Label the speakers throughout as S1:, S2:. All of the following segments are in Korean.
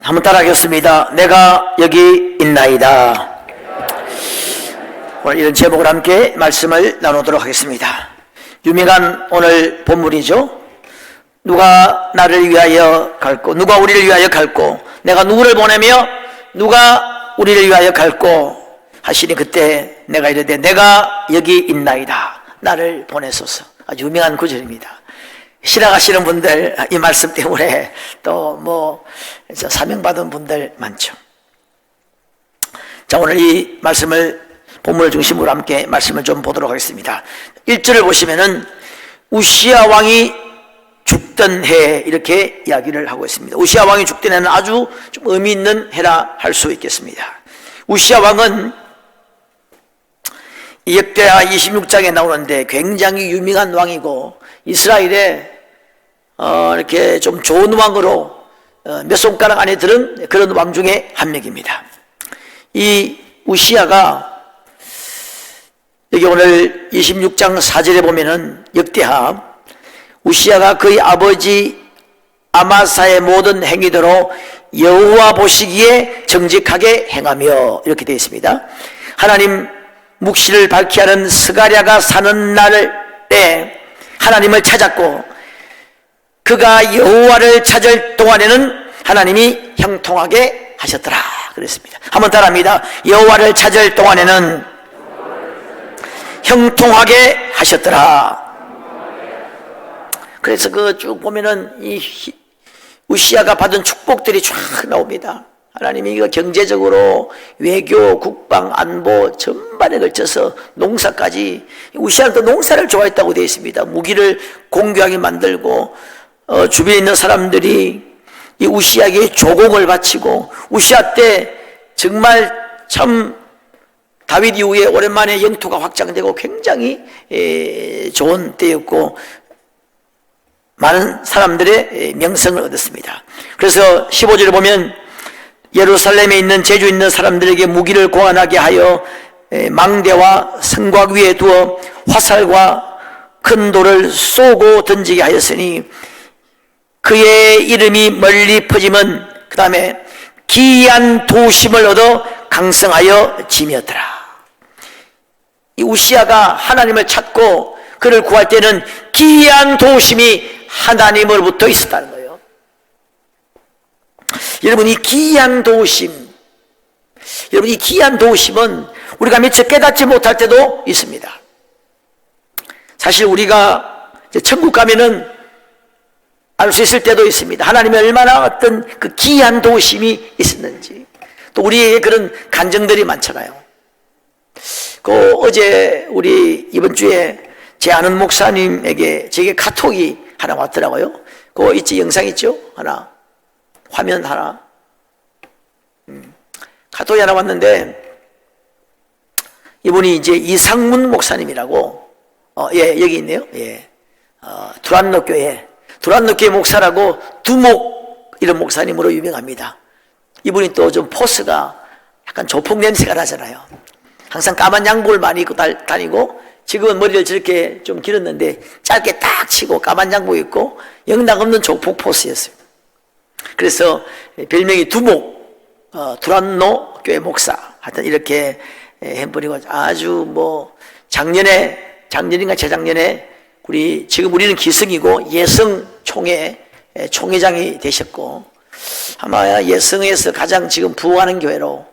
S1: 한번 따라하겠습니다. 내가 여기 있나이다. 오늘 이런 제목으로 함께 말씀을 나누도록 하겠습니다. 유명한 오늘 본문이죠. 누가 나를 위하여 갈고, 누가 우리를 위하여 갈고, 내가 누구를 보내며 누가 우리를 위하여 갈고 하시니 그때 내가 이르되 내가 여기 있나이다. 나를 보내소서. 아주 유명한 구절입니다. 신앙하시는 분들 이 말씀 때문에 또 사명받은 분들 많죠. 자, 오늘 이 말씀을 본문을 중심으로 함께 말씀을 좀 보도록 하겠습니다. 1절을 보시면은 우시야 왕이 죽던 해 이렇게 이야기를 하고 있습니다. 우시야 왕이 죽던 해는 아주 좀 의미 있는 해라 할 수 있겠습니다. 우시야 왕은 역대하 26장에 나오는데 굉장히 유명한 왕이고 이스라엘에 이렇게 좀 좋은 왕으로 몇 손가락 안에 들은 그런 왕 중에 한 명입니다. 이 우시야가 여기 오늘 26장 4절에 보면은 역대하 우시야가 그의 아버지 아마사의 모든 행위대로 여호와 보시기에 정직하게 행하며 이렇게 되어 있습니다. 하나님 묵시를 밝히 하는 스가랴가 사는 날에 하나님을 찾았고 그가 여호와를 찾을 동안에는 하나님이 형통하게 하셨더라 그랬습니다. 한번 따라합니다. 여호와를 찾을 동안에는 형통하게 하셨더라. 그래서 그 쭉 보면은 이 우시야가 받은 축복들이 쫙 나옵니다. 하나님이 이거 경제적으로 외교, 국방, 안보 전반에 걸쳐서 농사까지, 우시야는 또 농사를 좋아했다고 되어 있습니다. 무기를 공교하게 만들고 주변에 있는 사람들이 이 우시야에게 조공을 바치고, 우시야 때 정말 참 다윗 이후에 오랜만에 영토가 확장되고 굉장히 좋은 때였고 많은 사람들의 명성을 얻었습니다. 그래서 15절을 보면 예루살렘에 있는 제주 있는 사람들에게 무기를 고안하게 하여 망대와 성곽 위에 두어 화살과 큰 돌을 쏘고 던지게 하였으니 그의 이름이 멀리 퍼지면 그 다음에 기이한 도심을 얻어 강성하여 짐이었더라. 이 우시야가 하나님을 찾고 그를 구할 때는 기이한 도심이 하나님으로부터 있었다는 거예요. 여러분, 이 기이한 도심, 여러분, 이 기이한 도심은 우리가 미처 깨닫지 못할 때도 있습니다. 사실 우리가 천국 가면은 알 수 있을 때도 있습니다. 하나님이 얼마나 어떤 그 기이한 도심이 있었는지. 또 우리에게 그런 간증들이 많잖아요. 어제 우리 이번 주에 제 아는 목사님에게 제게 카톡이 하나 왔더라고요. 그거 있지, 영상 있죠? 하나. 화면 하나. 카톡이 하나 왔는데, 이분이 이제 이상문 목사님이라고, 여기 있네요. 두란노 교회 목사라고 두목 이런 목사님으로 유명합니다. 이분이 또 좀 포스가 약간 조폭 냄새가 나잖아요. 항상 까만 양복을 많이 입고 다니고, 지금은 머리를 저렇게 좀 길었는데 짧게 딱 치고 까만 양복 입고 영락 없는 조폭 포스였어요. 그래서 별명이 두목, 두란노 교회 목사. 하여튼 이렇게 햄버리고 아주 작년인가 재작년에 지금 우리는 기성이고 예성 총회장이 되셨고, 아마 예성에서 가장 지금 부흥하는 교회로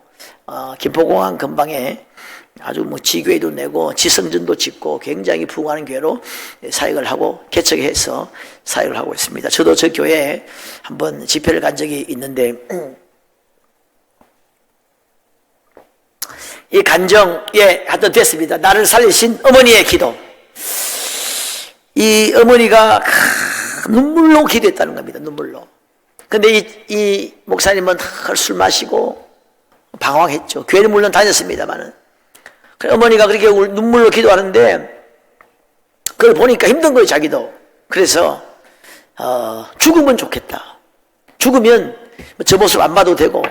S1: 김포공항 근방에 아주 지교회도 내고 지성전도 짓고 굉장히 부흥하는 교회로 사역을 하고 개척해서 사역을 하고 있습니다. 저도 저 교회에 한번 집회를 간 적이 있는데, 이 간정에 하여튼 됐습니다. 나를 살리신 어머니의 기도. 이 어머니가 눈물로 기도했다는 겁니다. 눈물로. 근데 이 목사님은 술 마시고 방황했죠. 교회는 물론 다녔습니다만은. 어머니가 그렇게 눈물로 기도하는데 그걸 보니까 힘든 거예요, 자기도. 그래서 죽으면 좋겠다. 죽으면 저 모습 안 봐도 되고,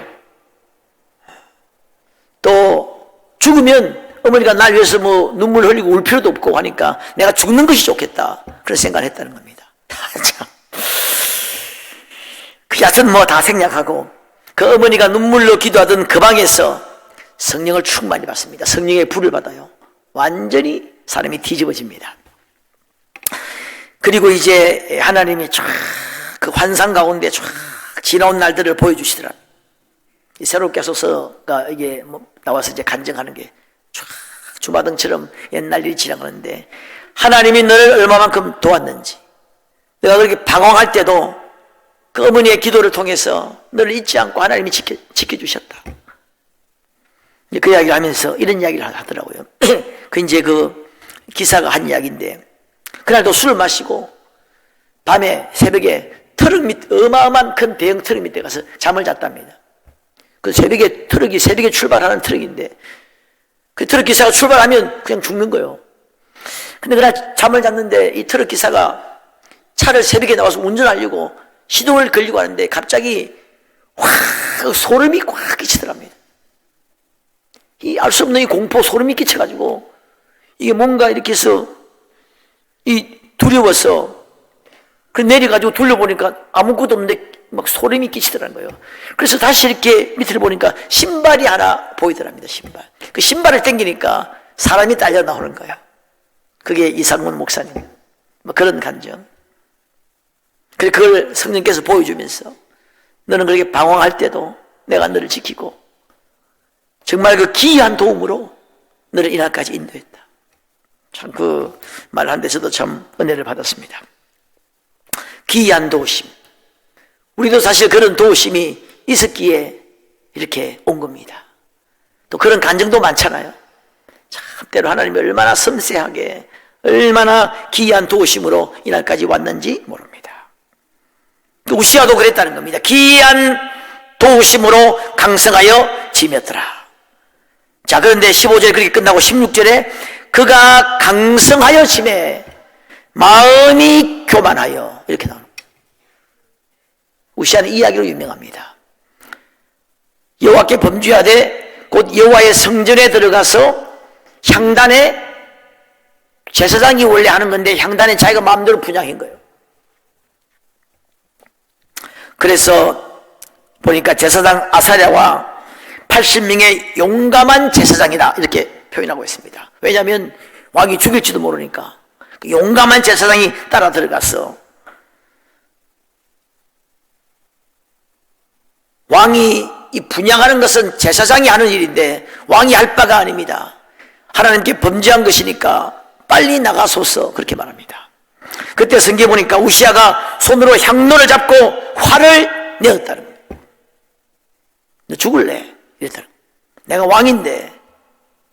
S1: 또 죽으면 어머니가 날 위해서 눈물 흘리고 울 필요도 없고 하니까 내가 죽는 것이 좋겠다. 그런 생각을 했다는 겁니다. 참. 그 야선 다 생략하고 그 어머니가 눈물로 기도하던 그 방에서 성령을 충만히 받습니다. 성령의 불을 받아요. 완전히 사람이 뒤집어집니다. 그리고 이제 하나님이 쫙 그 환상 가운데 쫙 지나온 날들을 보여주시더라. 이 새롭게 하소서가 이게 뭐 나와서 이제 간증하는 게 쫙 주마등처럼 옛날 일이 지나가는데, 하나님이 너를 얼마만큼 도왔는지, 내가 그렇게 방황할 때도 그 어머니의 기도를 통해서 너를 잊지 않고 하나님이 지켜주셨다. 그 이야기를 하면서 이런 이야기를 하더라고요. 그 이제 그 기사가 한 이야기인데, 그날도 술을 마시고 밤에 새벽에 트럭 밑, 어마어마한 큰 대형 트럭 밑에 가서 잠을 잤답니다. 그 새벽에 트럭이 새벽에 출발하는 트럭인데, 그 트럭 기사가 출발하면 그냥 죽는 거예요. 근데 그날 잠을 잤는데 이 트럭 기사가 차를 새벽에 나와서 운전하려고 시동을 걸리고 하는데 갑자기 확 소름이 꽉 끼치더랍니다. 이 알 수 없는 이 공포, 소름이 끼쳐가지고 이게 뭔가 이렇게 해서 이 두려워서 그 내려가지고 둘러보니까 아무것도 없는데 막 소름이 끼치더라는 거예요. 그래서 다시 이렇게 밑을 보니까 신발이 하나 보이더랍니다. 신발. 그 신발을 당기니까 사람이 딸려 나오는 거예요. 그게 이상문 목사님. 뭐 그런 감정. 그걸 성령께서 보여주면서 너는 그렇게 방황할 때도 내가 너를 지키고 정말 그 기이한 도움으로 너를 이날까지 인도했다. 참 그 말 한 데서도 참 은혜를 받았습니다. 기이한 도우심. 우리도 사실 그런 도우심이 있었기에 이렇게 온 겁니다. 또 그런 간증도 많잖아요. 참 때로 하나님이 얼마나 섬세하게 얼마나 기이한 도우심으로 이날까지 왔는지 모릅니다. 우시아도 그랬다는 겁니다. 기이한 도우심으로 강성하여 지녔더라. 자, 그런데 15절에 그렇게 끝나고 16절에 그가 강성하여 지매 마음이 교만하여 이렇게 나옵니다. 우시아는 이 이야기로 유명합니다. 여호와께 범죄하되 곧 여호와의 성전에 들어가서 향단에, 제사장이 원래 하는 건데 향단에 자기가 마음대로 분향한 거예요. 그래서 보니까 제사장 아사랴와 80명의 용감한 제사장이다 이렇게 표현하고 있습니다. 왜냐하면 왕이 죽일지도 모르니까 그 용감한 제사장이 따라 들어가서, 왕이 이 분향하는 것은 제사장이 하는 일인데 왕이 할 바가 아닙니다. 하나님께 범죄한 것이니까 빨리 나가소서 그렇게 말합니다. 그때 성경에 보니까 우시아가 손으로 향로를 잡고 화를 내었다는 거예요. 너 죽을래? 이랬다는 거예요. 내가 왕인데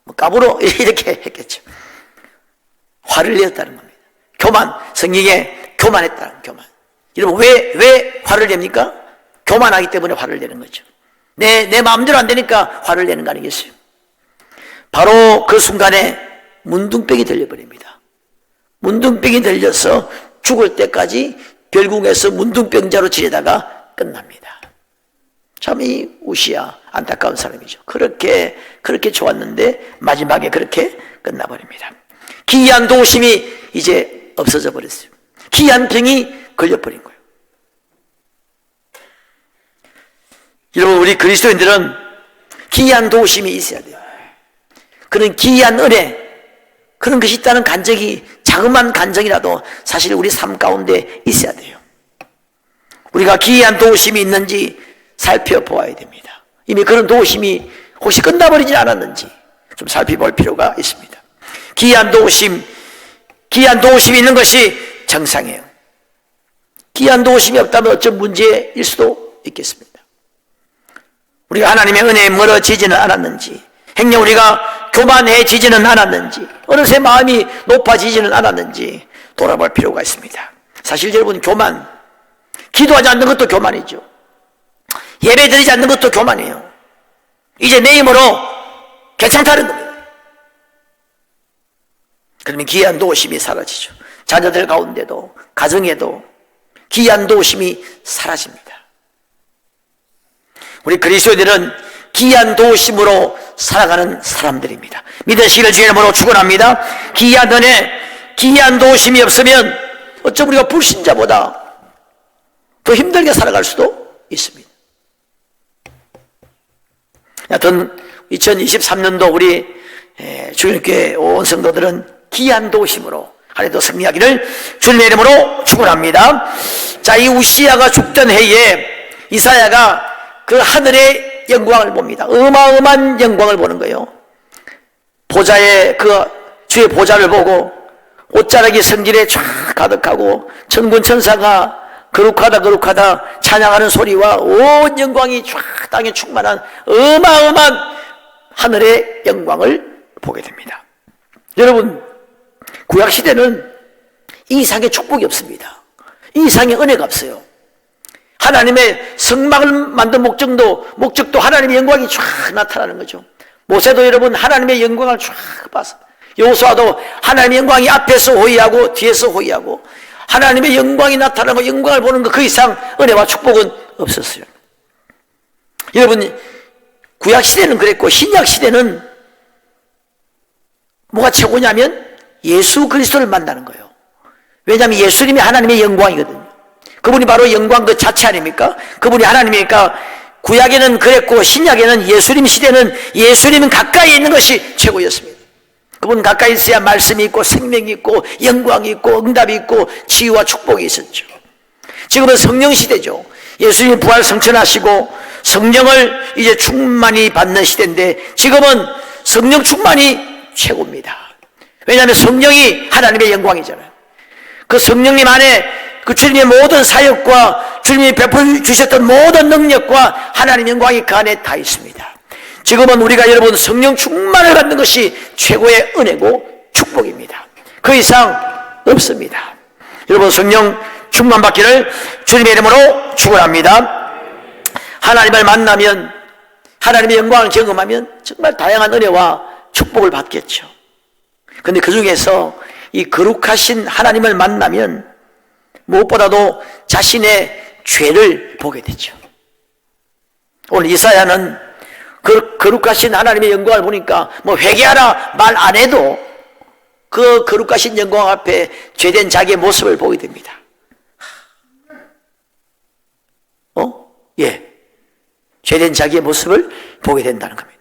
S1: 뭐 까불어? 이렇게 했겠죠. 화를 내었다는 겁니다. 교만, 성경에 교만했다는 교만. 여러분 왜 화를 냅니까? 교만하기 때문에 화를 내는 거죠. 내 마음대로 안 되니까 화를 내는 거 아니겠어요? 바로 그 순간에 문둥병이 들려버립니다. 문둥병이 들려서 죽을 때까지 결국에서 문둥병자로 지내다가 끝납니다. 참 이 우시아 안타까운 사람이죠. 그렇게 좋았는데 마지막에 그렇게 끝나버립니다. 기이한 도우심이 이제 없어져 버렸어요. 기이한 병이 걸려버린 거예요. 여러분, 우리 그리스도인들은 기이한 도우심이 있어야 돼요. 그런 기이한 은혜, 그런 것이 있다는 간증이, 자그마한 간증이라도 사실 우리 삶 가운데 있어야 돼요. 우리가 기이한 도우심이 있는지 살펴보아야 됩니다. 이미 그런 도우심이 혹시 끝나버리지 않았는지 좀 살펴볼 필요가 있습니다. 기이한 도우심이 있는 것이 정상이에요. 기이한 도우심이 없다면 어떤 문제일 수도 있겠습니다. 우리가 하나님의 은혜에 멀어지지는 않았는지, 행여 우리가 교만해지지는 않았는지, 어느새 마음이 높아지지는 않았는지 돌아볼 필요가 있습니다. 사실 여러분, 교만, 기도하지 않는 것도 교만이죠. 예배 드리지 않는 것도 교만이에요. 이제 내 힘으로 괜찮다는 겁니다. 그러면 기이한 도우심이 사라지죠. 자녀들 가운데도, 가정에도 기이한 도우심이 사라집니다. 우리 그리스도인들은 기이한 도우심으로 살아가는 사람들입니다. 믿으시기를 주의 이름으로 축원합니다. 기이한 은혜, 기이한 도우심이 없으면 어쩜 우리가 불신자보다 더 힘들게 살아갈 수도 있습니다. 하여튼 2023년도 우리 주일교회 온 성도들은 귀한 도심으로 하늘도 승리하기를 주님의 이름으로 축원합니다. 자, 이 우시야가 죽던 해에 이사야가 그 하늘의 영광을 봅니다. 어마어마한 영광을 보는 거예요. 보좌에 그 주의 보좌를 보고 옷자락이 성질에 쫙 가득하고 천군 천사가 거룩하다 찬양하는 소리와 온 영광이 쫙 땅에 충만한 어마어마한 하늘의 영광을 보게 됩니다. 여러분, 구약시대는 이 이상의 축복이 없습니다. 이 이상의 은혜가 없어요. 하나님의 성막을 만든 목적도 하나님의 영광이 쫙 나타나는 거죠. 모세도 여러분 하나님의 영광을 쫙 봤어요. 여호수아도 하나님의 영광이 앞에서 호위하고 뒤에서 호위하고 하나님의 영광이 나타나고 영광을 보는 것 그 이상 은혜와 축복은 없었어요. 여러분, 구약시대는 그랬고 신약시대는 뭐가 최고냐면 예수 그리스도를 만나는 거예요. 왜냐하면 예수님이 하나님의 영광이거든요. 그분이 바로 영광 그 자체 아닙니까? 그분이 하나님이니까 구약에는 그랬고 신약에는 예수님 시대는 예수님은 가까이 있는 것이 최고였습니다. 그분 가까이 있어야 말씀이 있고 생명이 있고 영광이 있고 응답이 있고 치유와 축복이 있었죠. 지금은 성령 시대죠. 예수님이 부활 성천하시고 성령을 이제 충만히 받는 시대인데 지금은 성령 충만이 최고입니다. 왜냐하면 성령이 하나님의 영광이잖아요. 그 성령님 안에 그 주님의 모든 사역과 주님이 베풀어 주셨던 모든 능력과 하나님의 영광이 그 안에 다 있습니다. 지금은 우리가 여러분 성령 충만을 받는 것이 최고의 은혜고 축복입니다. 그 이상 없습니다. 여러분 성령 충만 받기를 주님의 이름으로 축원합니다. 하나님을 만나면 하나님의 영광을 경험하면 정말 다양한 은혜와 축복을 받겠죠. 그런데 그 중에서 이 거룩하신 하나님을 만나면 무엇보다도 자신의 죄를 보게 되죠. 오늘 이사야는 그 거룩하신 하나님의 영광을 보니까 뭐 회개하라 말 안 해도 그 거룩하신 영광 앞에 죄된 자기의 모습을 보게 됩니다. 예. 죄된 자기의 모습을 보게 된다는 겁니다.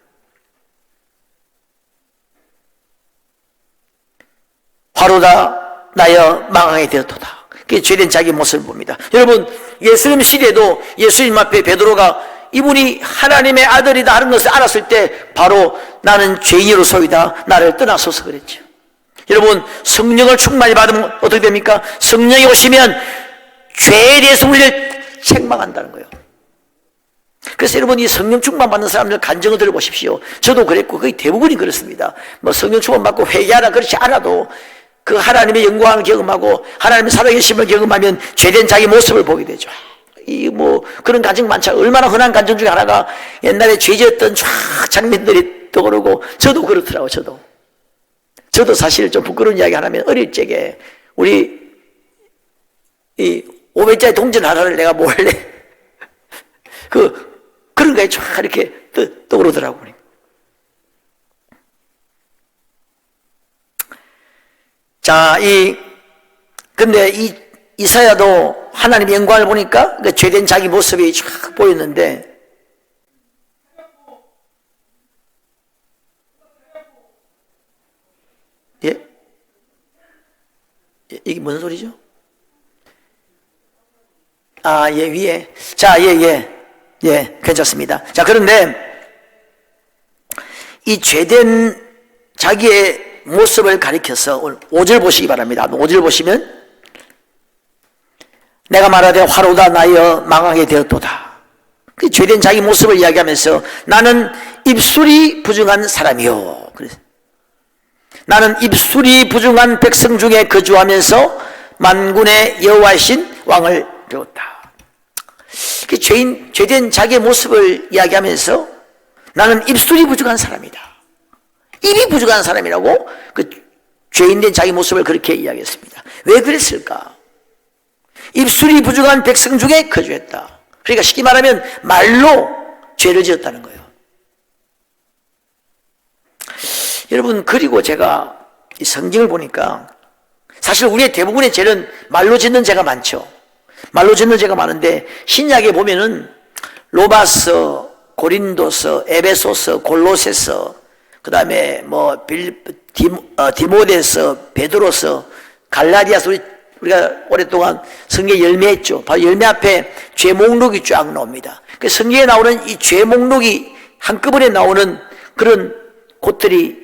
S1: 화로다 나여 망하게 되었도다. 그게 죄된 자기의 모습을 봅니다. 여러분, 예수님 시대에도 예수님 앞에 베드로가 이분이 하나님의 아들이다 하는 것을 알았을 때 바로 나는 죄인으로소이다 나를 떠나소서 그랬죠. 여러분, 성령을 충만히 받으면 어떻게 됩니까? 성령이 오시면 죄에 대해서 우리를 책망한다는 거예요. 그래서 여러분, 이 성령 충만 받는 사람들 간증을 들어보십시오. 저도 그랬고 거의 대부분이 그렇습니다. 뭐 성령 충만 받고 회개하라 그렇지 않아도 그 하나님의 영광을 경험하고 하나님의 살아계심을 경험하면 죄된 자기 모습을 보게 되죠. 이 뭐 그런 간증 많죠. 얼마나 흔한 간증 중에 하나가 옛날에 죄지었던 쫙 장면들이 떠오르고 저도 그렇더라고요. 저도 사실 좀 부끄러운 이야기 하나면 어릴 적에 우리 이 500짜리 동전 하나를 내가 몰래 그런 거에 쫙 이렇게 떠오르더라고요. 자, 근데 이사야도 하나님의 영광을 보니까 그 죄된 자기 모습이 쫙 보였는데, 예? 이게 무슨 소리죠? 아, 예, 위에. 자, 예, 괜찮습니다. 자, 그런데 이 죄된 자기의 모습을 가리켜서 오늘 5절 보시기 바랍니다. 5절 보시면 내가 말하되 화로다 나여 망하게 되었도다. 그 죄된 자기 모습을 이야기하면서 나는 입술이 부정한 사람이요. 그래서 나는 입술이 부정한 백성 중에 거주하면서 만군의 여호와이신 왕을 배웠다. 그 죄된 자기의 모습을 이야기하면서 나는 입술이 부정한 사람이다. 입이 부정한 사람이라고 그 죄인된 자기 모습을 그렇게 이야기했습니다. 왜 그랬을까? 입술이 부정한 백성 중에 거주했다. 그러니까 쉽게 말하면 말로 죄를 지었다는 거예요. 여러분, 그리고 제가 이 성경을 보니까 사실 우리의 대부분의 죄는 말로 짓는 죄가 많죠. 말로 짓는 죄가 많은데 신약에 보면은 로마서, 고린도서, 에베소서, 골로새서, 그 다음에 뭐 디모데서, 베드로서, 갈라디아서, 우리가 오랫동안 성경 열매했죠. 바로 열매 앞에 죄 목록이 쫙 나옵니다. 그 성경에 나오는 이 죄 목록이 한꺼번에 나오는 그런 곳들이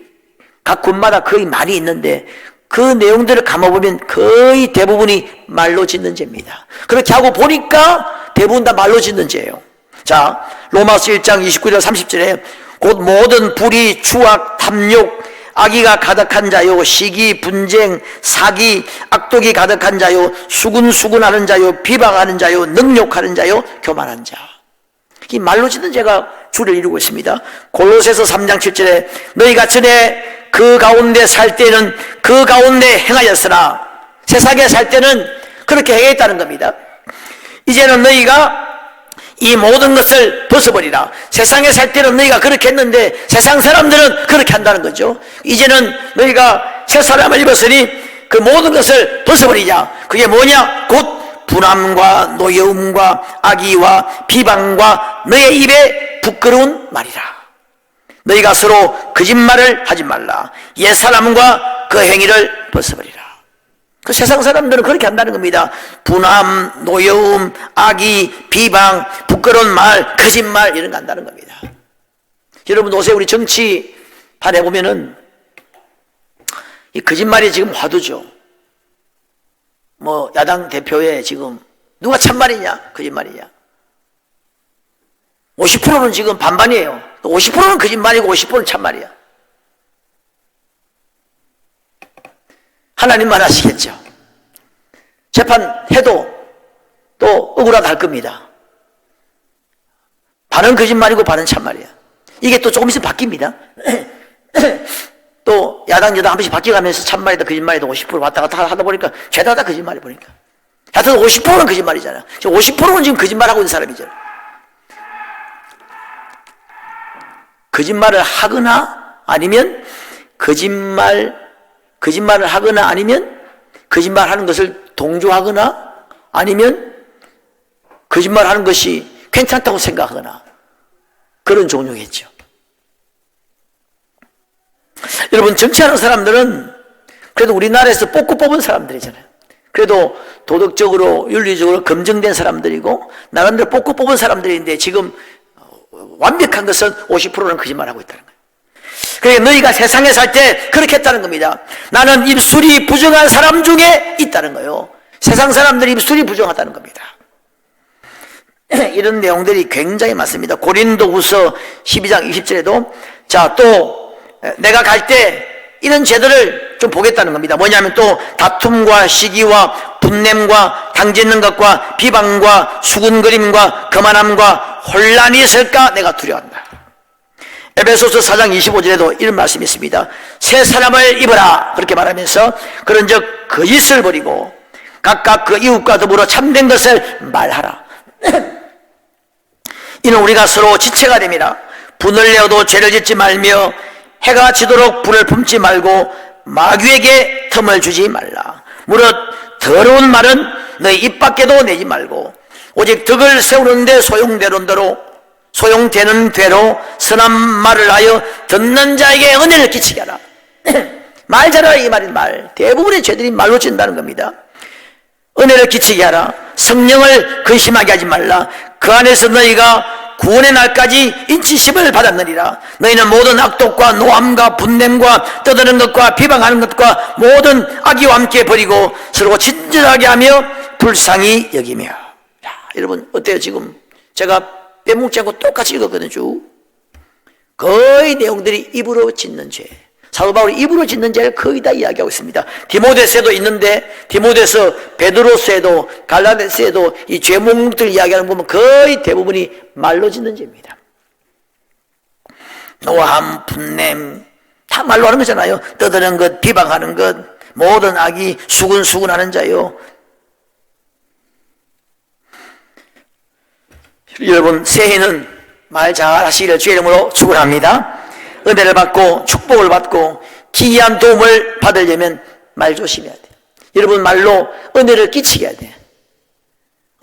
S1: 각 군마다 거의 많이 있는데, 그 내용들을 감아보면 거의 대부분이 말로 짓는 죄입니다. 그렇게 하고 보니까 대부분 다 말로 짓는 죄예요. 자, 로마서 1장 29절 30절에 곧 모든 불의, 추악, 탐욕, 악의가 가득한 자요, 시기, 분쟁, 사기, 악독이 가득한 자요, 수군수군하는 자요, 비방하는 자요, 능욕하는 자요, 교만한 자. 이 말로 짓는 죄가 주를 이루고 있습니다. 골로새서 3장 7절에 너희가 전에 그 가운데 살 때는 그 가운데 행하였으나, 세상에 살 때는 그렇게 행했다는 겁니다. 이제는 너희가 이 모든 것을 벗어버리라. 세상에 살 때는 너희가 그렇게 했는데 세상 사람들은 그렇게 한다는 거죠. 이제는 너희가 새 사람을 입었으니 그 모든 것을 벗어버리자. 그게 뭐냐? 곧 분함과 노여움과 악의와 비방과 너의 입에 부끄러운 말이라. 너희가 서로 거짓말을 하지 말라. 옛사람과 그 행위를 벗어버리라. 그 세상 사람들은 그렇게 한다는 겁니다. 분함, 노여움, 악의, 비방, 부끄러운 말, 거짓말 이런 거 한다는 겁니다. 여러분 요새 우리 정치판에 보면은 이 거짓말이 지금 화두죠. 뭐 야당 대표에 지금 누가 참말이냐 거짓말이냐, 50%는 지금 반반이에요. 50%는 거짓말이고 50%는 참말이야. 하나님만 아시겠죠. 재판해도 또 억울하다 할 겁니다. 반은 거짓말이고 반은 참말이야. 이게 또 조금 있으면 바뀝니다. 또 야당 여당 한 번씩 바뀌어가면서 참말이다 거짓말이다 50% 왔다 갔다 하다 보니까 죄다 다 거짓말이 보니까, 하여튼 50%는 거짓말이잖아. 50%는 지금 거짓말하고 있는 사람이잖아. 거짓말을 하거나 아니면 거짓말을 하거나 아니면 거짓말하는 것을 동조하거나 아니면 거짓말하는 것이 괜찮다고 생각하거나 그런 종류겠죠. 여러분 정치하는 사람들은 그래도 우리나라에서 뽑고 뽑은 사람들이잖아요. 그래도 도덕적으로 윤리적으로 검증된 사람들이고 나름대로 뽑고 뽑은 사람들인데 지금 완벽한 것은 50%는 거짓말하고 있다는 거예요. 그러니까 너희가 세상에 살 때 그렇게 했다는 겁니다. 나는 입술이 부정한 사람 중에 있다는 거예요. 세상 사람들이 입술이 부정하다는 겁니다. 이런 내용들이 굉장히 많습니다. 고린도후서 12장 20절에도 자, 또 내가 갈 때 이런 죄들을 좀 보겠다는 겁니다. 뭐냐면 또 다툼과 시기와 분냄과 당짓는 것과 비방과 수군거림과 거만함과 혼란이 있을까 내가 두려워한다. 에베소서 4장 25절에도 이런 말씀이 있습니다. 새 사람을 입어라 그렇게 말하면서 그런즉 거짓을 버리고 각각 그 이웃과 더불어 참된 것을 말하라. 이는 우리가 서로 지체가 됨이라. 분을 내어도 죄를 짓지 말며 해가 지도록 불을 품지 말고 마귀에게 틈을 주지 말라. 무릇 더러운 말은 너희 입 밖에도 내지 말고 오직 덕을 세우는데 소용되는 대로 선한 말을 하여 듣는 자에게 은혜를 끼치게 하라. 말 잘하라 이 말인 말. 대부분의 죄들이 말로 짓는다는 겁니다. 은혜를 끼치게 하라. 성령을 근심하게 하지 말라. 그 안에서 너희가 구원의 날까지 인치심을 받았느니라. 너희는 모든 악독과 노함과 분냄과 떠드는 것과 비방하는 것과 모든 악의와 함께 버리고 서로 친절하게 하며 불쌍히 여기며. 야, 여러분 어때요? 지금 제가 빼먹지 않고 똑같이 읽었거든요. 쭉 거의 내용들이 입으로 짓는 죄, 사도 바울이 입으로 짓는 죄를 거의 다 이야기하고 있습니다. 디모데서에도 있는데, 디모데서, 베드로서에도, 갈라디아서에도 이 죄 목록들 이야기하는 거 보면 거의 대부분이 말로 짓는 죄입니다. 노함, 분냄 다 말로 하는 거잖아요. 떠드는 것, 비방하는 것, 모든 악이 수군수군하는 자요. 여러분 새해는 말 잘하시기를 주의 이름으로 축원합니다. 은혜를 받고 축복을 받고 기이한 도움을 받으려면 말 조심해야 돼요. 여러분 말로 은혜를 끼치게 해야 돼요.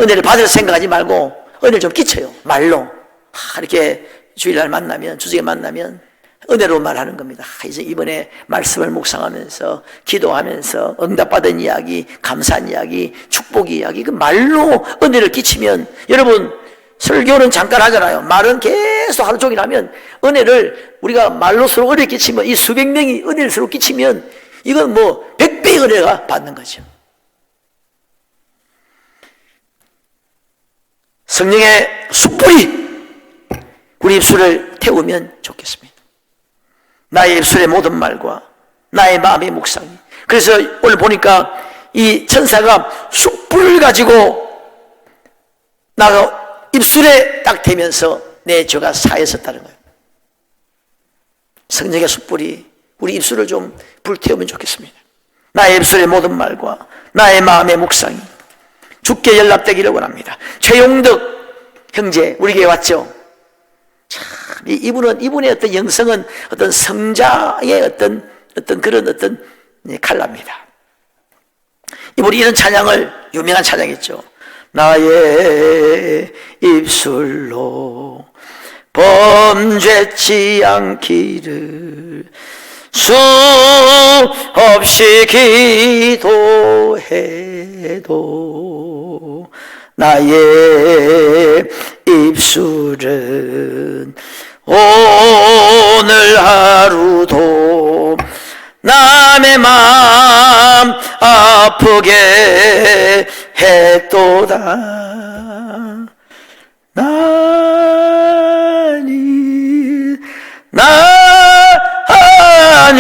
S1: 은혜를 받을 생각하지 말고 은혜를 좀 끼쳐요. 말로 이렇게 주일날 만나면, 주중에 만나면 은혜로 말하는 겁니다. 이제 이번에 말씀을 묵상하면서 기도하면서 응답받은 이야기, 감사한 이야기, 축복 이야기, 그 말로 은혜를 끼치면, 여러분 설교는 잠깐 하잖아요. 말은 계속 하루 종일 하면, 은혜를 우리가 말로 서로 은혜 끼치면, 이 수백 명이 은혜를 서로 끼치면 이건 뭐 100배의 은혜가 받는 거죠. 성령의 숯불이 우리 입술을 태우면 좋겠습니다. 나의 입술의 모든 말과 나의 마음의 묵상이. 그래서 오늘 보니까 이 천사가 숯불을 가지고 나가 입술에 딱 대면서 내 죄가 사해졌다는 거예요. 성령의 숯불이 우리 입술을 좀 불태우면 좋겠습니다. 나의 입술의 모든 말과 나의 마음의 묵상이 주께 연락되기를 원합니다. 최용덕 형제 우리 교회 왔죠? 참, 이분의 어떤 영성은 어떤 성자의 어떤 그런 칼라입니다. 이분이 이런 찬양을, 유명한 찬양이죠. 나의 입술로 범죄치 않기를 수 없이 기도해도 나의 입술은 오늘 하루도 남의 마음 아프게 했도다.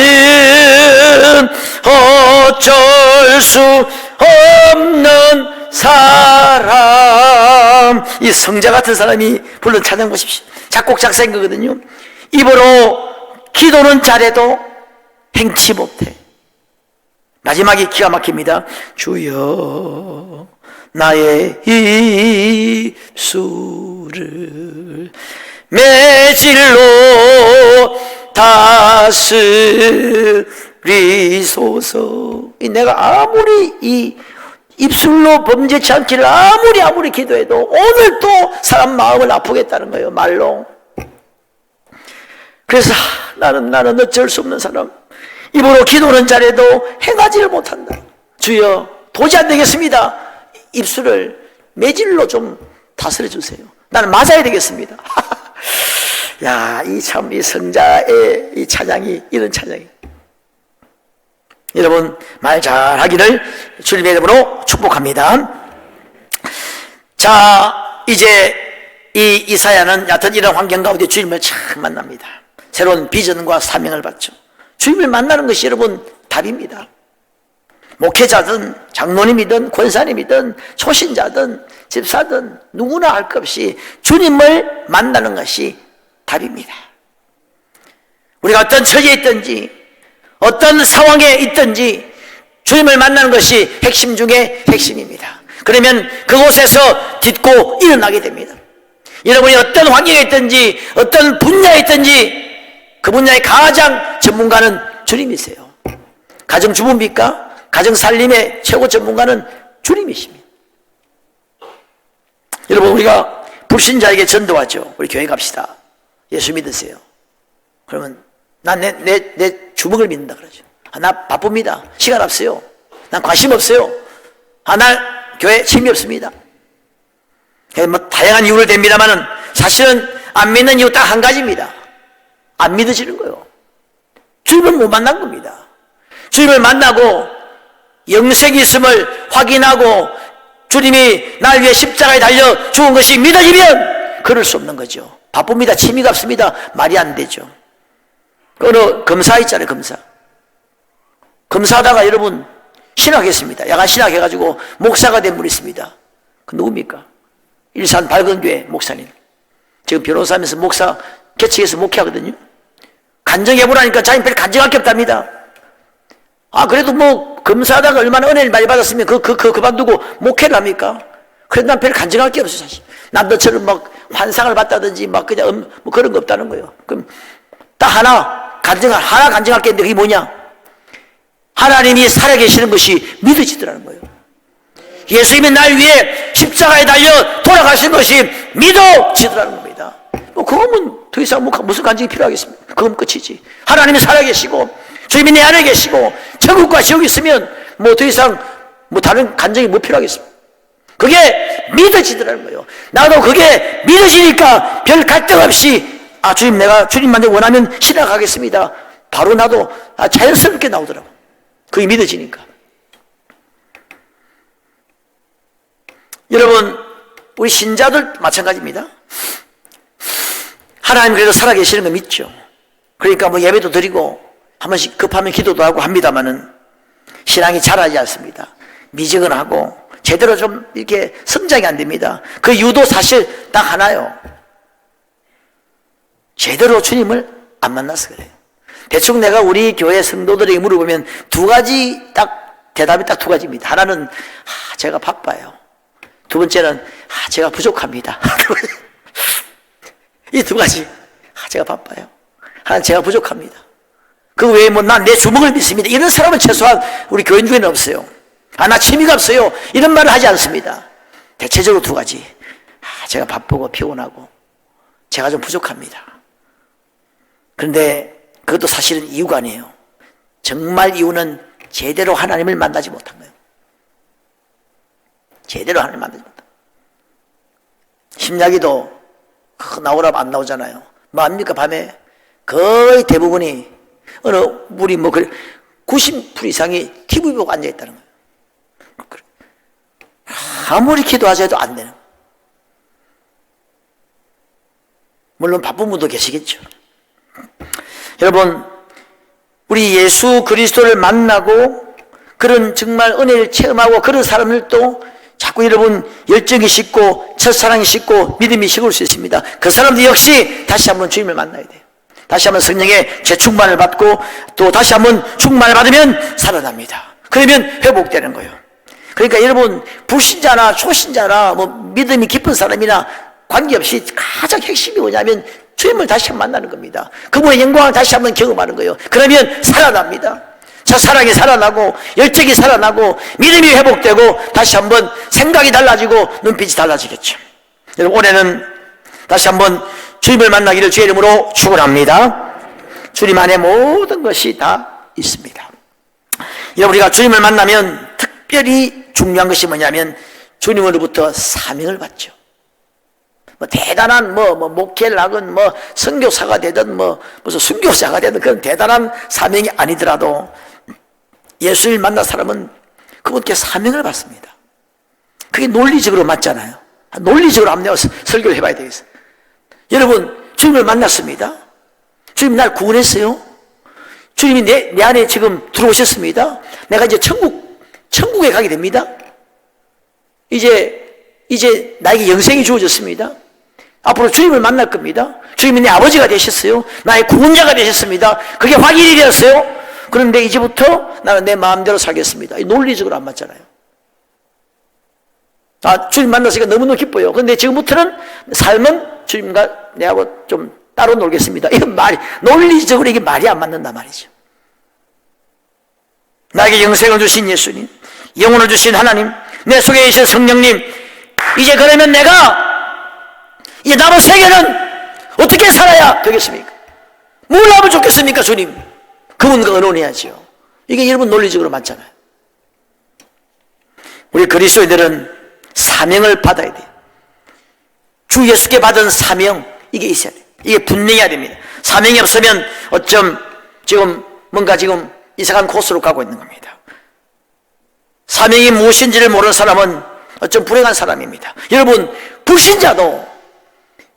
S1: 나는 어쩔 수 없는 사람. 이 성자 같은 사람이 불른 찬양 보십시오. 작곡 작사인 거거든요. 입으로 기도는 잘해도 행치 못해. 마지막이 기가 막힙니다. 주여 나의 입술을 매질로 다스리소서. 내가 아무리 이 입술로 범죄치 않기를 아무리 기도해도 오늘 또 사람 마음을 아프겠다는 거예요, 말로. 그래서 나는 어쩔 수 없는 사람, 입으로 기도는 잘해도 행하지를 못한다. 주여 도저히 안 되겠습니다. 입술을 매질로 좀 다스려 주세요. 나는 맞아야 되겠습니다. 야, 이 성자의 이 찬양이 이런 찬양이. 여러분 말 잘하기를 주님의 이름으로 축복합니다. 자, 이제 이 이사야는 여하튼 이런 환경 가운데 주님을 참 만납니다. 새로운 비전과 사명을 받죠. 주님을 만나는 것이 여러분 답입니다. 목회자든 장로님이든 권사님이든 초신자든 집사든 누구나 할 것 없이 주님을 만나는 것이 답입니다. 우리가 어떤 처지에 있든지 어떤 상황에 있든지 주님을 만나는 것이 핵심 중에 핵심입니다. 그러면 그곳에서 딛고 일어나게 됩니다. 여러분이 어떤 환경에 있든지 어떤 분야에 있든지 그 분야의 가장 전문가는 주님이세요. 가정주부입니까? 가정살림의 최고 전문가는 주님이십니다. 여러분 우리가 불신자에게 전도하죠. 우리 교회 갑시다. 예수 믿으세요. 그러면 난 내 주먹을 믿는다 그러죠. 나 바쁩니다. 시간 없어요. 난 관심 없어요. 나 교회 취미 없습니다. 뭐 다양한 이유를 댑니다만은 사실은 안 믿는 이유 딱 한 가지입니다. 안 믿어지는 거예요. 주님을 못 만난 겁니다. 주님을 만나고 영생이 있음을 확인하고 주님이 날 위해 십자가에 달려 죽은 것이 믿어지면 그럴 수 없는 거죠. 바쁩니다. 취미가 없습니다. 말이 안 되죠. 어느 검사 있잖아요. 검사하다가 여러분 신학했습니다. 야간 신학해가지고 목사가 된 분이 있습니다. 그 누굽니까? 일산 밝은교회 목사님. 지금 변호사하면서 목사 개척해서 목회하거든요. 간증해보라니까 자기는 별로 간증할 게 없답니다. 그래도 뭐 검사하다가 얼마나 은혜를 많이 받았으면 그만두고 목회를 합니까? 그래도 난 별로 간증할 게 없어 사실. 난 너처럼 막 환상을 봤다든지 막 그냥 뭐 그런 거 없다는 거예요. 그럼 딱 하나 간증할 게 있는데 그게 뭐냐? 하나님이 살아계시는 것이 믿어지더라는 거예요. 예수님이 날 위해 십자가에 달려 돌아가신 것이 믿어지더라는 겁니다. 뭐 그거면 더 이상 무슨 간증이 필요하겠습니까? 그건 끝이지. 하나님이 살아계시고 주님이 내 안에 계시고 천국과 지옥이 있으면 뭐 더 이상 뭐 다른 간증이 뭐 필요하겠습니까? 그게 믿어지더라는 거예요. 나도 그게 믿어지니까 별 갈등 없이 주님, 내가 주님만 원하면 신앙하겠습니다. 바로 나도 자연스럽게 나오더라고. 그게 믿어지니까. 여러분, 우리 신자들 마찬가지입니다. 하나님 그래도 살아계시는 거 믿죠. 그러니까 뭐 예배도 드리고 한 번씩 급하면 기도도 하고 합니다만은 신앙이 자라지 않습니다. 미지근하고 제대로 좀 이렇게 성장이 안 됩니다. 그 이유도 사실 딱 하나요. 제대로 주님을 안 만나서 그래요. 대충 내가 우리 교회 성도들에게 물어보면 대답이 딱 두 가지입니다. 하나는 제가 바빠요. 두 번째는 제가 부족합니다. 이 두 가지. 제가 바빠요. 하나는 제가 부족합니다. 그 외에 뭐 난 내 주먹을 믿습니다. 이런 사람은 최소한 우리 교인 중에는 없어요. 나 취미가 없어요. 이런 말을 하지 않습니다. 대체적으로 두 가지. 제가 바쁘고 피곤하고 제가 좀 부족합니다. 그런데 그것도 사실은 이유가 아니에요. 정말 이유는 제대로 하나님을 만나지 못한 거예요. 제대로 하나님을 만나지 못한 거예요. 심야기도 나오라면 안 나오잖아요. 뭐 합니까? 밤에 거의 대부분이 우리 90% 이상이 TV 보고 앉아있다는 거예요. 아무리 기도하자 해도 안 되는 거예요. 물론 바쁜 분도 계시겠죠. 여러분, 우리 예수 그리스도를 만나고 그런 정말 은혜를 체험하고 그런 사람들도 자꾸 여러분 열정이 식고 첫사랑이 식고 믿음이 식을 수 있습니다. 그 사람들 역시 다시 한번 주님을 만나야 돼요. 다시 한번 성령의 재충만을 받고 또 다시 한번 충만을 받으면 살아납니다. 그러면 회복되는 거예요. 그러니까 여러분 불신자나 초신자나 뭐 믿음이 깊은 사람이나 관계없이 가장 핵심이 뭐냐면 주님을 다시 한번 만나는 겁니다. 그분의 영광을 다시 한번 경험하는 거예요. 그러면 살아납니다. 첫사랑이 살아나고 열정이 살아나고 믿음이 회복되고 다시 한번 생각이 달라지고 눈빛이 달라지겠죠. 여러분 올해는 다시 한번 주님을 만나기를 주의 이름으로 축원합니다. 주님 안에 모든 것이 다 있습니다. 여러분 우리가 주님을 만나면 특별히 중요한 것이 뭐냐면 주님으로부터 사명을 받죠. 뭐 대단한 목회를 하건 선교사가 되든 무슨 순교자가 되든 그런 대단한 사명이 아니더라도 예수를 만난 사람은 그분께 사명을 받습니다. 그게 논리적으로 맞잖아요. 논리적으로 한번 내가 설교를 해봐야 되겠어요. 여러분 주님을 만났습니다. 주님이 날 구원했어요. 주님이 내 안에 지금 들어오셨습니다. 내가 이제 천국에 가게 됩니다. 이제 나에게 영생이 주어졌습니다. 앞으로 주님을 만날 겁니다. 주님이 내 아버지가 되셨어요. 나의 구원자가 되셨습니다. 그게 확인이 되었어요. 그런데 이제부터 나는 내 마음대로 살겠습니다. 논리적으로 안 맞잖아요. 주님 만났으니까 너무너무 기뻐요. 그런데 지금부터는 삶은 주님과 내하고 좀 따로 놀겠습니다. 이건 논리적으로 이게 말이 안 맞는단 말이죠. 나에게 영생을 주신 예수님, 영혼을 주신 하나님, 내 속에 계신 성령님, 이제 그러면 이제 남은 세계는 어떻게 살아야 되겠습니까? 뭘 하면 좋겠습니까, 주님? 그분과 의논해야죠. 이게 여러분 논리적으로 맞잖아요. 우리 그리스도인들은 사명을 받아야 돼요. 주 예수께 받은 사명, 이게 있어야 돼요. 이게 분명해야 됩니다. 사명이 없으면 어쩜 지금 이상한 코스로 가고 있는 겁니다. 사명이 무엇인지를 모르는 사람은 어쩜 불행한 사람입니다. 여러분 불신자도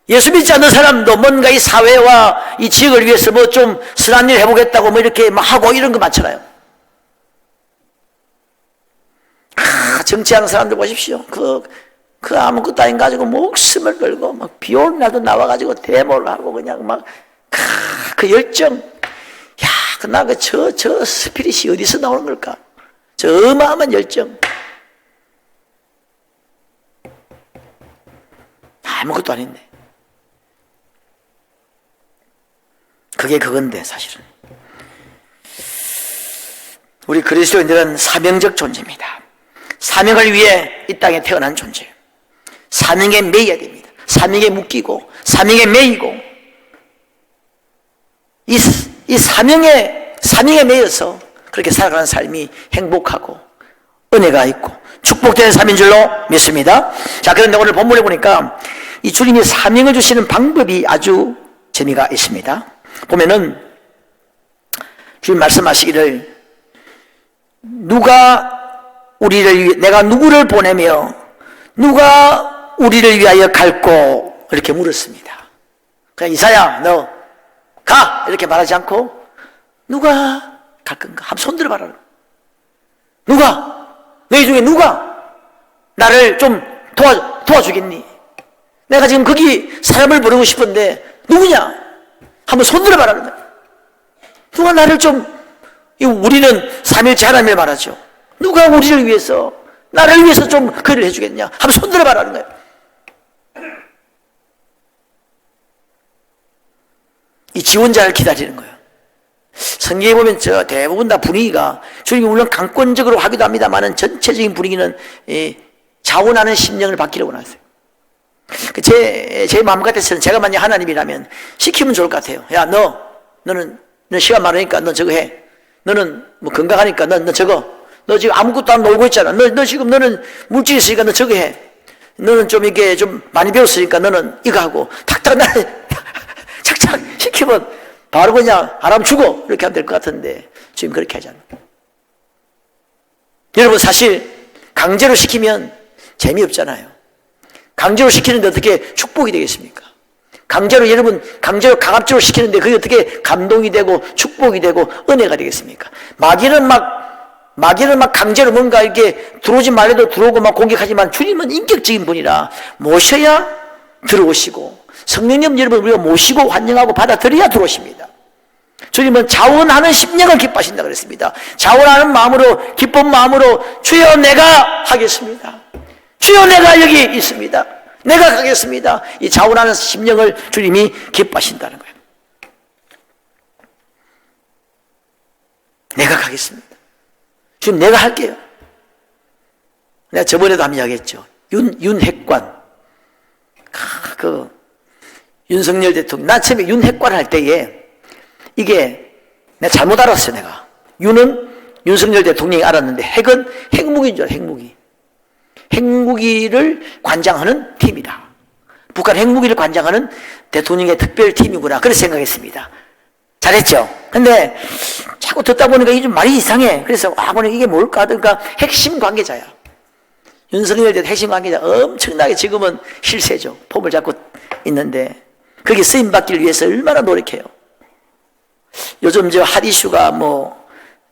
S1: 예수 믿지 않는 사람도 뭔가 이 사회와 이 지역을 위해서 좀 선한 일 해보겠다고 이렇게 하고 이런 거 많잖아요. 정치하는 사람들 보십시오. 그 아무것도 아닌 가지고 목숨을 걸고 비 오는 날도 나와가지고 데모를 하고 그냥 그 열정. 저 스피릿이 어디서 나오는 걸까? 저 어마어마한 열정. 아무것도 아닌데. 그게 그건데 사실은. 우리 그리스도인들은 사명적 존재입니다. 사명을 위해 이 땅에 태어난 존재예요. 사명에 매여야 됩니다. 사명에 묶이고 사명에 매이고 이 사명에 매여서 그렇게 살아가는 삶이 행복하고 은혜가 있고 축복되는 삶인 줄로 믿습니다. 자, 그런데 오늘 본문에 보니까 이 주님이 사명을 주시는 방법이 아주 재미가 있습니다. 보면은 주님 말씀하시기를 내가 누구를 보내며 누가 우리를 위하여 갈꼬 이렇게 물었습니다. 그냥 이사야 너 가 이렇게 말하지 않고 누가 갈 건가? 한번 손 들어봐라. 누가? 너희 중에 누가 나를 좀 도와주겠니? 내가 지금 거기 사람을 부르고 싶은데 누구냐? 한번 손 들어봐라. 누가 나를 좀, 우리는 삼일째 하나님을 말하죠. 누가 우리를 위해서 나를 위해서 좀 그를 해주겠냐? 한번 손 들어봐라는 거예요. 이 지원자를 기다리는 거예요. 성경에 보면 대부분 다 분위기가 주님이 물론 강권적으로 하기도 합니다만은 전체적인 분위기는 자원하는 심령을 받기를 원하세요. 제 마음 같아서는 제가 만약 하나님이라면 시키면 좋을 것 같아요. 야, 너는 시간 많으니까 너 저거 해. 너는 뭐 건강하니까 너 저거. 너 지금 아무것도 안 놀고 있잖아. 너는 물질이 있으니까 너 저거 해. 너는 좀 이게 좀 많이 배웠으니까 너는 이거 하고 탁탁 착착 시키면 바로 그냥 안 하면 죽어 이렇게 하면 될 것 같은데 지금 그렇게 하잖아요. 여러분 사실 강제로 시키면 재미없잖아요. 강제로 시키는데 어떻게 축복이 되겠습니까? 여러분 강제로 강압적으로 시키는데 그게 어떻게 감동이 되고 축복이 되고 은혜가 되겠습니까? 마귀는 막 강제로 뭔가 이렇게 들어오지 말래도 들어오고 막 공격하지만 주님은 인격적인 분이라 모셔야 들어오시고 성령님 여러분 우리가 모시고 환영하고 받아들여야 들어오십니다. 주님은 자원하는 심령을 기뻐하신다 그랬습니다. 자원하는 마음으로 기쁜 마음으로 주여 내가 하겠습니다. 주여 내가 여기 있습니다. 내가 가겠습니다. 이 자원하는 심령을 주님이 기뻐하신다는 거예요. 내가 가겠습니다. 주님 내가 할게요. 내가 저번에도 한번 이야기했죠. 윤핵관 윤석열 대통령 나 처음에 윤핵관을 할 때에 이게 내가 잘못 알았어요. 내가 윤은 윤석열 대통령이 알았는데 핵은 핵무기인 줄 알아. 핵무기를 관장하는 팀이다. 북한 핵무기를 관장하는 대통령의 특별팀이구나 그렇게 생각했습니다. 잘했죠. 근데 자꾸 듣다 보니까 이게 좀 말이 이상해. 그래서 보니까 이게 뭘까 하니까 핵심 관계자야. 윤석열 대통령 핵심 관계자 엄청나게 지금은 실세죠. 폼을 잡고 있는데 거기 쓰임받기를 위해서 얼마나 노력해요. 요즘 핫 이슈가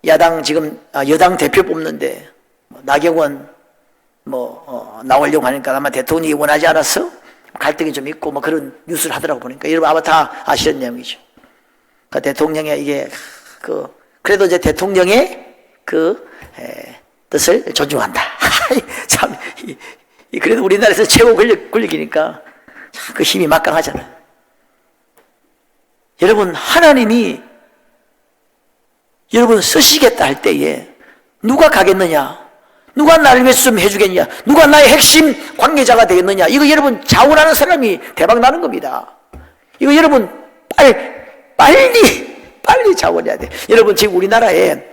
S1: 여당 대표 뽑는데 나경원 나오려고 하니까 아마 대통령이 원하지 않았어? 갈등이 좀 있고 그런 뉴스를 하더라고 보니까 여러분 아마 다 아시는 내용이죠. 그 대통령의 이게 그래도 이제 대통령의 뜻을 존중한다. 참 그래도 우리나라에서 최고 권력이니까 그 힘이 막강하잖아요. 여러분 하나님이 여러분 쓰시겠다 할 때에 누가 가겠느냐? 누가 나를 위해서 좀 해주겠냐? 누가 나의 핵심 관계자가 되겠느냐? 이거 여러분 자원하는 사람이 대박 나는 겁니다. 이거 여러분 빨리 자원해야 돼. 여러분 지금 우리나라에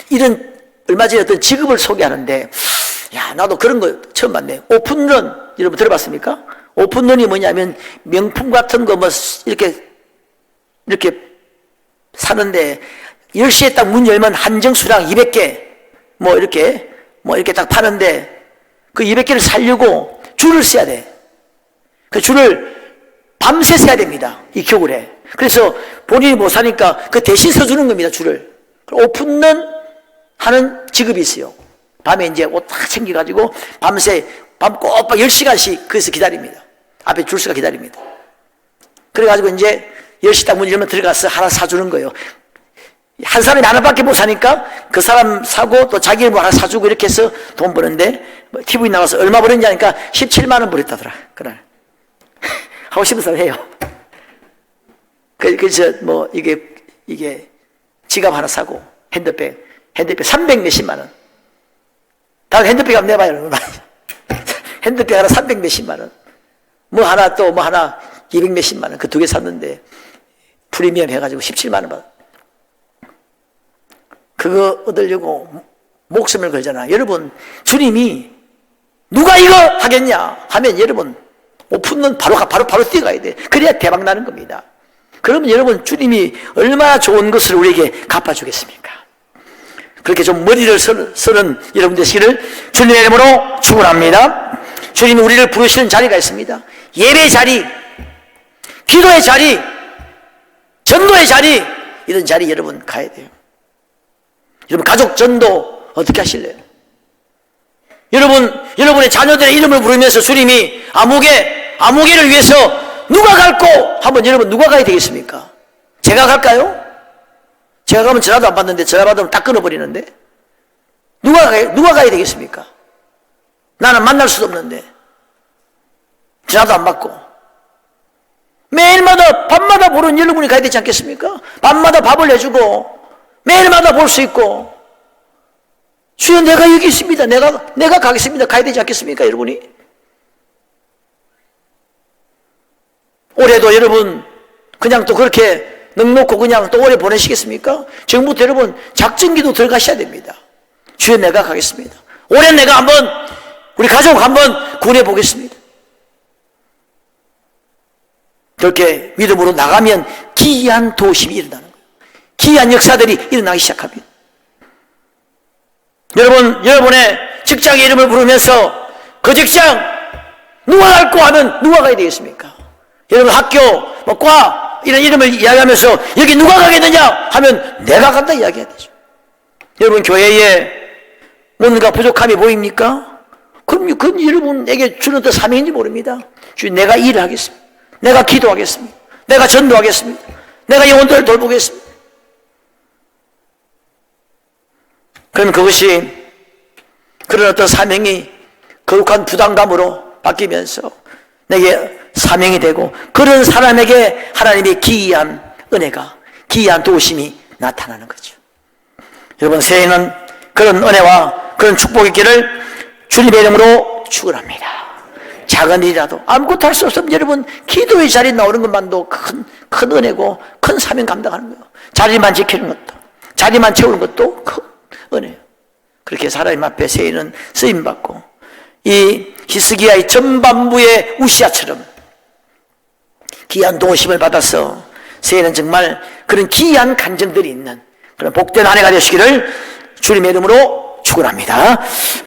S1: 이런 얼마 전에 어떤 직업을 소개하는데 나도 그런 거 처음 봤네. 오픈런 여러분 들어봤습니까? 오픈런이 뭐냐면 명품 같은 거 이렇게 사는데 10시에 딱 문 열면 한정 수량 200개 이렇게 딱 파는데 그 200개를 사려고 줄을 서야 돼. 그 줄을 밤새 서야 됩니다. 이 겨울에. 그래서 본인이 못 사니까 그 대신 서주는 겁니다. 줄을. 오픈런 하는 직업이 있어요. 밤에 이제 옷 다 챙겨가지고 밤 꼬박 10시간씩 거기서 기다립니다. 앞에 줄 서가 기다립니다. 그래가지고 이제 10시 딱 문 열면 들어가서 하나 사주는 거예요. 한 사람이 하나밖에 못 사니까 그 사람 사고 또 자기 뭐 하나 사주고 이렇게 해서 돈 버는데 TV 나가서 얼마 벌었냐 하니까 17만 원 벌었다더라. 그날. 하고 싶은 사람 해요. 그래서 이게 지갑 하나 사고 핸드백 300 몇십만 원. 다음 핸드백 한번 내봐요. 핸드백 하나 300 몇십만 원. 하나 200 몇십만 원. 그 2개 샀는데 프리미엄 해가지고 17만 원 받아. 그거 얻으려고 목숨을 걸잖아. 여러분, 주님이 누가 이거 하겠냐 하면 여러분 오픈은 바로 뛰어가야 돼. 그래야 대박 나는 겁니다. 그러면 여러분, 주님이 얼마나 좋은 것을 우리에게 갚아주겠습니까? 그렇게 좀 머리를 쓰는 여러분 되시기를 주님의 이름으로 축원합니다. 주님이 우리를 부르시는 자리가 있습니다. 예배 자리, 기도의 자리, 전도의 자리, 이런 자리 여러분 가야 돼요. 여러분, 가족 전도 어떻게 하실래요? 여러분의 자녀들의 이름을 부르면서 주님이 아무개를 위해서 누가 갈고 하면 여러분 누가 가야 되겠습니까? 제가 갈까요? 제가 가면 전화도 안 받는데, 전화 받으면 딱 끊어버리는데, 누가 가야 되겠습니까? 나는 만날 수도 없는데 전화도 안 받고 매일마다 밤마다 보는 여러분이 가야 되지 않겠습니까? 밤마다 밥을 해주고 매일마다 볼 수 있고, 주여 내가 여기 있습니다, 내가 가겠습니다, 가야 되지 않겠습니까? 여러분이 올해도 여러분 그냥 또 그렇게 넉놓고 그냥 또 오래 보내시겠습니까? 지금부터 여러분 작전기도 들어가셔야 됩니다. 주여 내가 가겠습니다, 올해 내가 한번 우리 가족 한번 구원해 보겠습니다. 그렇게 믿음으로 나가면 기이한 도심이 일어나는 거예요. 기이한 역사들이 일어나기 시작합니다. 여러분의 직장의 이름을 부르면서 그 직장 누가 갈고 하면 누가 가야 되겠습니까? 여러분 학교, 과 이런 이름을 이야기하면서 여기 누가 가겠느냐 하면 내가 간다 이야기해야 되죠. 여러분 교회에 뭔가 부족함이 보입니까? 그럼 그건 여러분에게 주는 또 사명인지 모릅니다. 주님 내가 일을 하겠습니다, 내가 기도하겠습니다, 내가 전도하겠습니다, 내가 영혼들을 돌보겠습니다. 그러면 그것이 그런 어떤 사명이 거룩한 부담감으로 바뀌면서 내게 사명이 되고, 그런 사람에게 하나님의 기이한 은혜가, 기이한 도우심이 나타나는 거죠. 여러분, 새해는 그런 은혜와 그런 축복이 있기를 주님의 이름으로 축원합니다. 작은 일이라도 아무것도 할 수 없으면 여러분 기도의 자리에 나오는 것만도 큰 은혜고 큰 사명 감당하는 거예요. 자리만 지키는 것도, 자리만 채우는 것도 큰 은혜예요. 그렇게 하나님 앞에 새해는 쓰임받고, 이 히스기야의 전반부의 우시아처럼 기이한 도우심을 받아서 새해는 정말 그런 기이한 간증들이 있는 그런 복된 한 해가 되시기를 주님의 이름으로 축원합니다.